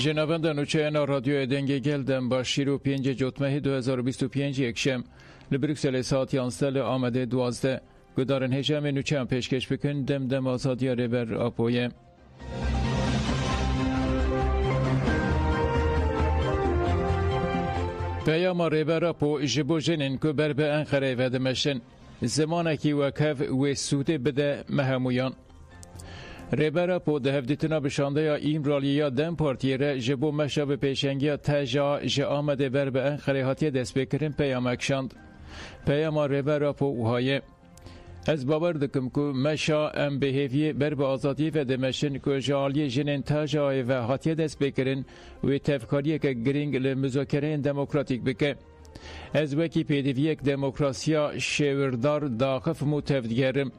جنابند نوچه رادیو دنگ گلدم با شیرو 5 جوتمه 2025 یکشم لبروکسل ساعت 11 آمده 12 گدارن هجم نوچه هم پیشکش بکن دم آزادی ریبر آپویه. پیام ریبر آپو جبو جنین که بر به انقره و دمشن زمانکی وکف و سوده بده مهمویان. ریبر پو ده هفدیتنا بشانده یا ایمرالیه دم پارتیه را جبو مشاب پیشنگی تجا جه آمده بر به انقره هاتی دست بکرین پیام اکشاند. پیام ریبر پو اوهایه. از باور دکم که مشا ام بهیوی بر به آزادی و دمشن که جالی جنین تجا و هاتی دست بکرین و تفکاریه که گرینگ لمذاکره دموکراتیک بکه. از وکی پیدویک دموکراسیا شوردار داخف متفدگرم.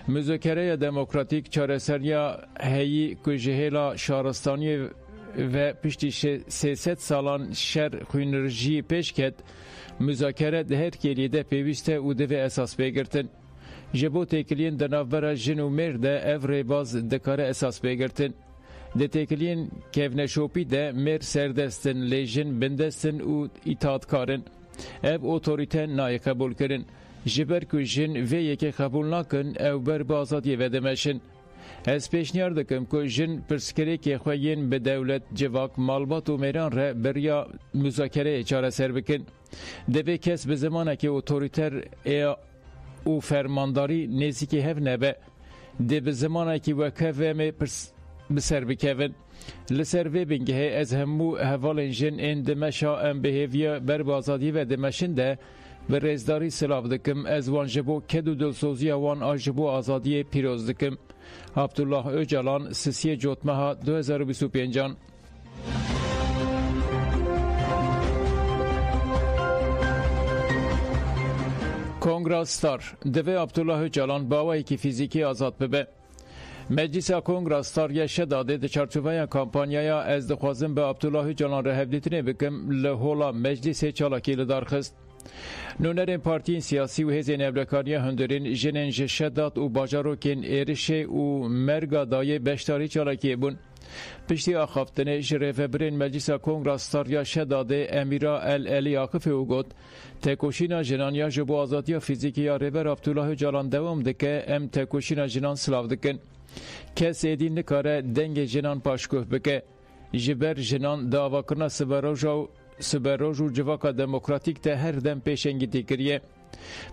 مذاکره دموکراتیک چارەسەریya هەیی کوژهێلا شارستانی و پشتی 300 سالان شر خوینرژی پیش کد مذاکره ده هر کلیده پیوسته و دوی اساس بگرتن. جبو تکلین دنافبرا جن و مرده اف ریباز دکاره اساس بگرتن. ده تکلین کهونشوپی ده مر سردستن لیجن بندستن و اطاعتکارن. اف اوتوریته نای قبول کرن. جبر که جن و یکی قبول نکن او بر بازادی و دمشن. از پیشنیار دکم که جن پرسکری که خواهین به دولت جواک مالبات و میران را بریا مذاکره چاره سر بکن. دوی کس به زمانه که اوتوریتر او فرمانداری نزیکی هف نبه. ده به زمانه که وکوه می بسر بکوین. لسر وی بینگه از همو حوال جن این دمشا ام بهیویا بر بازادی و دمشن ده به رزداری سلاف دکم از وان جبو کدو دلسوزی وان آجبو آزادی پیروز دکم. عبدالله اوجلان 3 جوتمه 2025 کنگراستار دوی عبدالله اوجلان باوی که فیزیکی آزاد ببه. مجلس کنگراستار یشه داده ده چارچوبه کامپانیا از دخوازم به عبدالله اوجلان را هفدیتنه بکم لحولا مجلس چالاکی لدار خست. نونرین پارتین سیاسی و هزین ابلکاری هندرین جنین جشدات و باجاروکین ایرشه و مرگا دای بشتاری چالاکی بون. پشتی آخافتنه جرفبرین مجلس کنگراستاریا شداده امیرا الی آقف او گود تکوشینا جنانیا جبو آزادی فیزیکی یا ریبر عبدالله اوجلان دوام دکه ام تکوشینا جنان سلاف دکن. کس ایدین نکاره دنگ جنان پاشکوه بکه جبر جنان داوا کرنا سبروج و جواکا دموکراتیک ته هر دم پیشنگی کریه.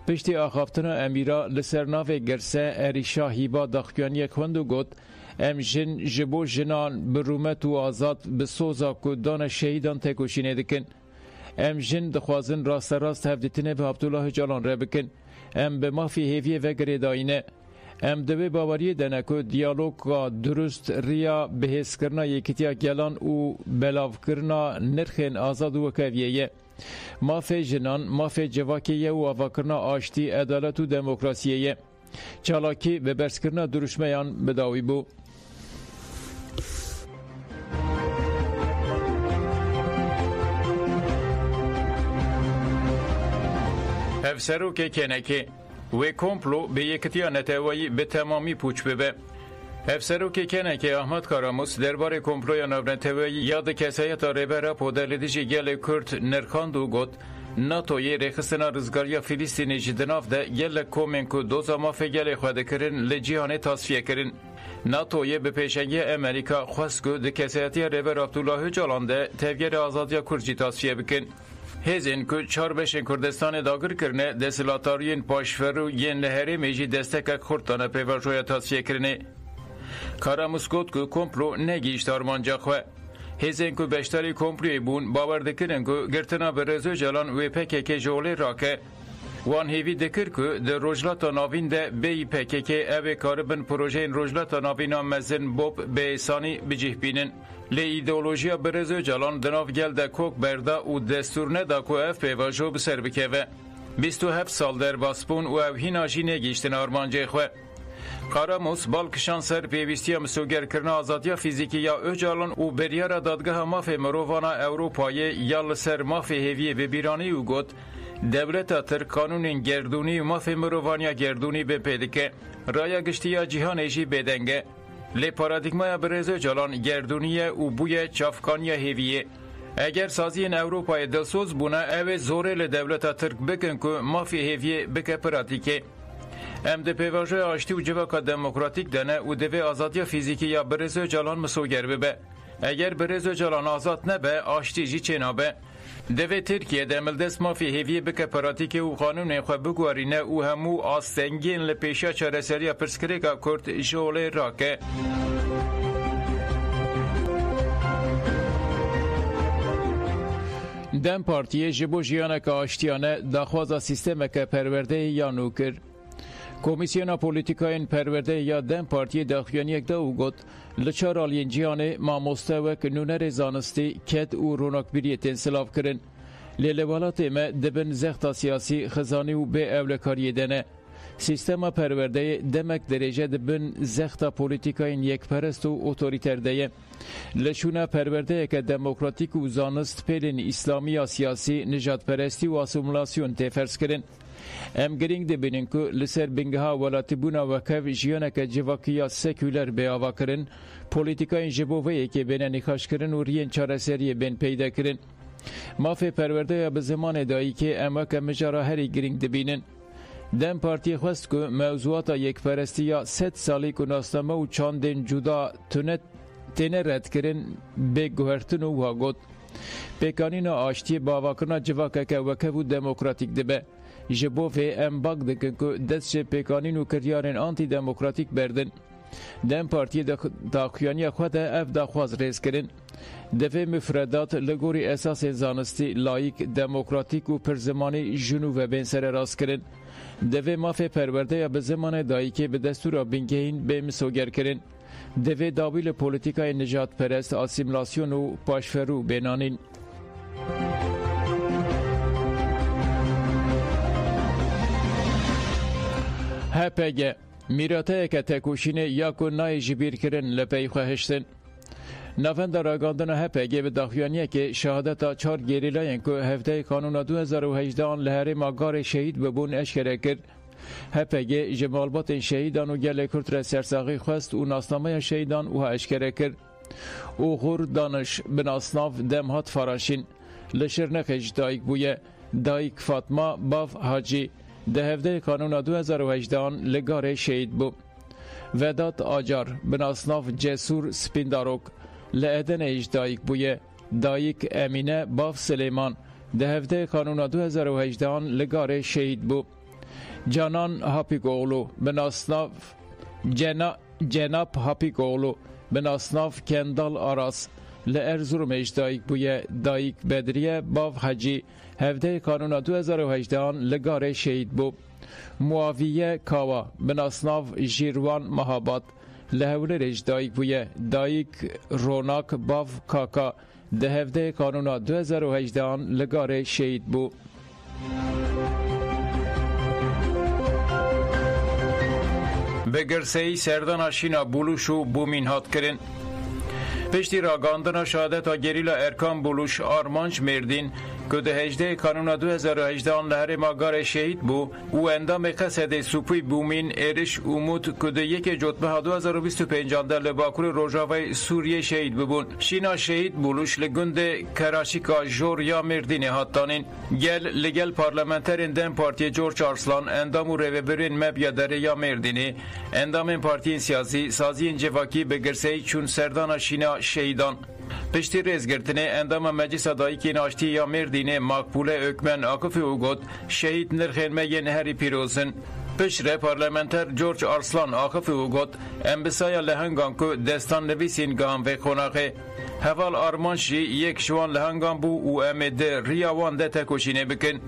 پشتی آخافتنا امیرا لسرناو گرسه اریشا هیبا داخیانی خوندو گود ام جن جبو جنان برومت و آزاد بسوزا کدان شهیدان تکوشینه دکن. ام جن دخوازن راست هفدیتنه به عبدالله اوجلان را بکن. ام به مافی هیویه و گریداینه. ام دوی باوری دنکو دیالوگا درست ریا بحث کرنا یکیتیا گلان و بلاو کرنا نرخین آزاد و وکویه. مافی جنان، مافی جواکیه و آوا کرنا آشتی عدالت و دموکراسیه. چالاکی به برس کرنا درشمیان بداوی بو. افسرو که کنکی و کمپلو به یکتیا نتوایی به تمامی پوچ ببه. افسرو که کنه که احمد کاراموس درباره کمپلوی نتوایی یاد کسایت ریبر پودرلیدیجی گل کرد نرخاندو گود ناتوی رخصنا رزگاریا فلسطینی جدناف ده گل کومن که دوزا مافی گل خواده کرن لجیانه تصفیه کرن. ناتوی به پیشنگی امریکا خواست که ده کسایتی ریبر عبدالله اوجلان ده تفگیر آزادیا کرجی تصفیه بکن. هزین که 4 کردستان داگر کرنه دستلاتاریین پاشفرو ین نهری میجی دستک خورتانه پیوشوی تصفیه کرنه. کاراموس گفت که کمپلو نگیشت آرمانجا خواه. هزین که بیشتری کمپلوی بون باور دکرن که گرتنا به رزو جلان و پکک جوله را که وان هیوی دکر که در روجلاتا ناوین ده بی پکک اوه کاربن پروژه این روجلاتا ناوینا مزن بوب به ایسانی بجیه بینن. لی ایدئولوژیا برزو جلان دناف گل ده کوک برده و دستور ندا که اف پیواجو بسر بکوه. 27 سال در باسپون و او هیناجی نگیشتن آرمانجه خواه. کاراموس بالکشان سر پیوستی مسوگر کرنا آزادیا فیزیکی یا اوجلان و بریار دادگاه مافی مرووانا اروپایی یا لسر مافی هیوی ببیرانی او گود دولت تر قانون گردونی و مافی مرووانیا گردونی به پیدکه رای گشتی یا جهان ایجی بدنگه لی پارادیگمای برز جلان گردونیه و بوی چافکانی هیویه. اگر سازی این اروپای دلسوز بونه او زوره لدولتا ترک بکن که مافی هیویه بکه پراتیکه. ام ده پیواجه آشتی و جواکا دموکراتیک دنه و دوی آزادی فیزیکی یا برز جلان مسوگر ببه. اگر برز جلان آزاد نبه آشتی جی چه نبه. دوی ترکیه دمل دست مافی هیویه بکه پراتیکه و قانون خواه بگوارینه و همو آستنگین لپیشا چارسریا پرسکریکا کرد جوله راکه. دم پارتیه جبو جیانه که آشتیانه داخوازا سیستم که پرورده یا نوکر. کمیسیون پولیتیکاین پرورده یا دم پارتی داخیانی یک دو گوت لچار آلین جیانه ما مستوک نونر زانستی کد و روناکبیریت انسلاف کرن. لیلوالات ما دبن زختا سیاسی خزانی و به اولکاری دنه. سیستم پرورده دمک درجه دبن زختا پولیتیکاین یک پرست و اوتوریتر ده. لشونه پرورده که دموکراتیک و زانست پیلن اسلامی سیاسی نجات پرستی و اسیمولاسیون تفرس کرن. ام گرینگ دبینن که لسر بنگها ولاتی بونا وکف جیانه که جواکیا سکولر بیاوا کرن پولیتیکاین جبوویه که بین نخاش کرن و رین چاره سری بین پیدا کرن. مافی پرورده به زمان دایی که اما که مجارا هری گرینگ دبینن. دم پارتی خواست که موضوعات یک پرستی یا 100 سالی که ناستمه و چاندین جدا تنه رد کرن به گوهرتن و هاگود. پیکانین آشتی باواکرنا جواکه که وکف و دموکراتیک دبه. جبوفه ام باگ دکن که دست پیکانین و کریارن آنتی دموکراتیک بردن. دم پارتی داخیانی خود اف داخواز ریز کرن. دفع مفردات لگوری اساس زانستی لایک دموکراتیک و پرزمانی جنوب بین سر راست کرن. دفع مافه پرورده یا به زمان دایی که به دستور بینگهین به مسوگر کرن. دفع داویل پولیتیکای نجات پرست اسیمولاسیون و پاشفرو بینانین. هپگه میراته که تکوشینه یا که نای جبیر کرن لپی خواهشتن. نوند راگاندن هپگه به داخیانیه که شهادت 4 گریلاین که هفته قانون 2018 آن لحره ماگار شهید ببون اشکره کرد. هپگه جمالبات شهیدان و گل کرد را سرساقی خواست و ناسنامه شهیدان او اشکره کرد. او غور دانش بناسناف دمهات فراشین لشرنخش دایک بویه دایک فاطمه باف حاجی ده هفته قانون 2018 لگاره شهید بو. وداد آجار بناسناف جسور سپینداروک لعدن اجدایک بویه دایک امینه باف سلیمان ده هفته قانون 2018 لگاره شهید بو. جانان هاپیگولو بناسناف جناب هاپیگولو بناسناف کندال آراس لارزورم اجدایک بویه دایک بدریه باف حجی هفته قانون 2018 لگاره شهید بو. معاویه کاوا بناسناف جیروان مهابات لهوله اجدایک بویه دایک روناک باف کاکا ده هفته قانون 2018 لگاره شهید بو. به گرسهی سردان آشینا بولوش و بومین هات کرن. پشتی راگاندن شهادت گریلا ارکان بولوش آرمانج مردین که ده 18 قانون 2018 لحره ماگار شهید بو و اندام قصد سوپوی بومین ارش امود که ده 1 جتمه 2025 لباکور روژاوی سوریه شهید ببون. شینا شهید بولوش لگند کراشیکا جور یا مردین هاتانین. گل لگل پارلمنترین دم پارتی جورج آرسلان اندام و رویبرین مبیادره یا مردینی اندام پارتی سیاسی سازی انجواکی به گرسهی چون سردان شینا شهیدان. پشتی ریزگرتنه اندام مجلس دایی که ناشتی یا مردینه مقبوله اکمن آکفی اوگود شهید نرخین مگه نهری پیروزن. پشره پارلمنتر جورج آرسلان آکفی اوگود امبسایا لهنگان که دستان نویسین گام و خوناقه. حوال آرمانشی یک شوان لهنگان بو و امده ریاوان ده تکوشینه بکن.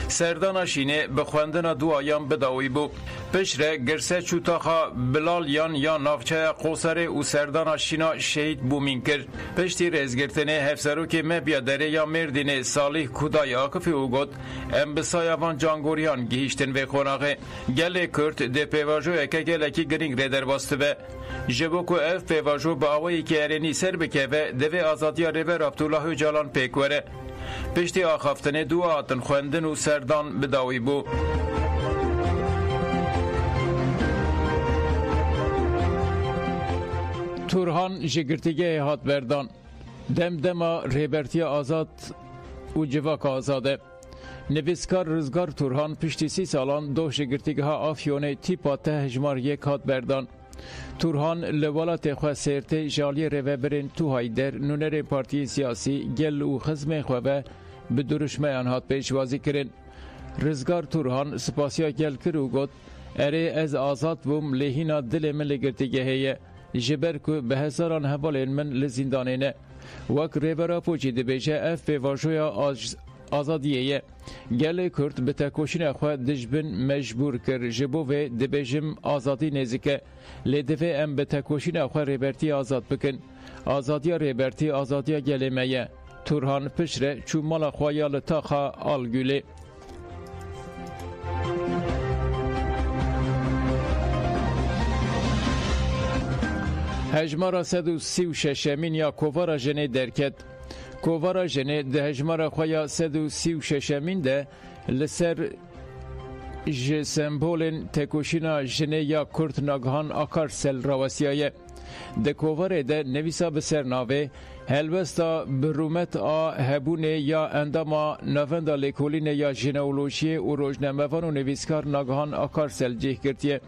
سردان شینه به خواندن دو آیام بداوی بو. پشره گرسه چوتاخا بلال یا نافچه قوسره و سردان شینا شهید بومین کرد. پشتی رزگرتنه هفسرو که مبیادره یا مردین صالح کودای آکفی اوگود امبسای وان جانگوریان گیشتن و خوناقه. گل کرد ده پیواجو اکه گلکی گرینگ ریدر باسته به. جبو که اف پیواجو با آوایی که ارینی سر بکه و دوی آزادی ریور عبدالله جالان پیکوره. پشتی آخافتن دو آتن خوندن و سردان بداوی بو. تورهان جگرتیگه هات بردان دما ریبرتی آزاد و جواک آزاده نویسکار رزگار تورهان پشتی 30 سالان دو جگرتیگه ها آفیونه تیپا ته هجمار یک هات بردان تورهان لولات خواه سیرته جالی ریوبرین تو هایدر نونر پارتی سیاسی گل و خزم خواه به درشمه انهات پیشوازی کرن رزگار تورهان سپاسیا گل کرو گوت اره از آزاد بوم لهینا دل من لگرتیگه هیه جبر که به هزاران هوالین من لزیندانینه وک ریبرا پوچی دبیجه اف به واجویا آزادیه گل کرد به تکوشین خواه دجبن مجبور کر جبو و دبیجم آزادی نزیکه لیدوه ام به تکوشین خواه ریبرتی آزاد بکن آزادیا ریبرتی آزادیا گلیمه تورهان پشره چو مالا خوایا لطاقا آلگوله هجمارا 136 یا کووارا جنه درکت کووارا جنه ده هجمارا خویا 136 ده لسر سمبولن تکوشینا جنه یا کرد ناگهان آکار سل رواسیایه ده کوواره ده نویسا بسر ناوه هلوستا برومت هبونه یا انداما نووندا لیکولین یا ژنئولوژی و روزنامه‌وان و نویسکار ناگهان آکار سل جه کرتیه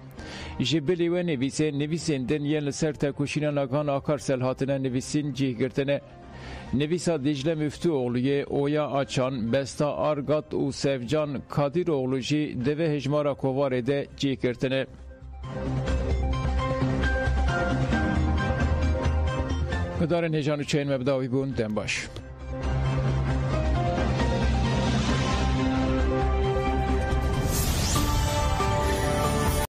جبلی و نویسندن یه لسر تکوشینا ناگهان آکار سل هاتنه نویسین جه کرتنه نویسا دیجله مفتو اغلویه اویا آچان بستا آرگات و سفجان کادیر اغلوژی دوه هجمارا کوواره ده جه کرتنه مدار نجان و چین مبداوی بون دن باش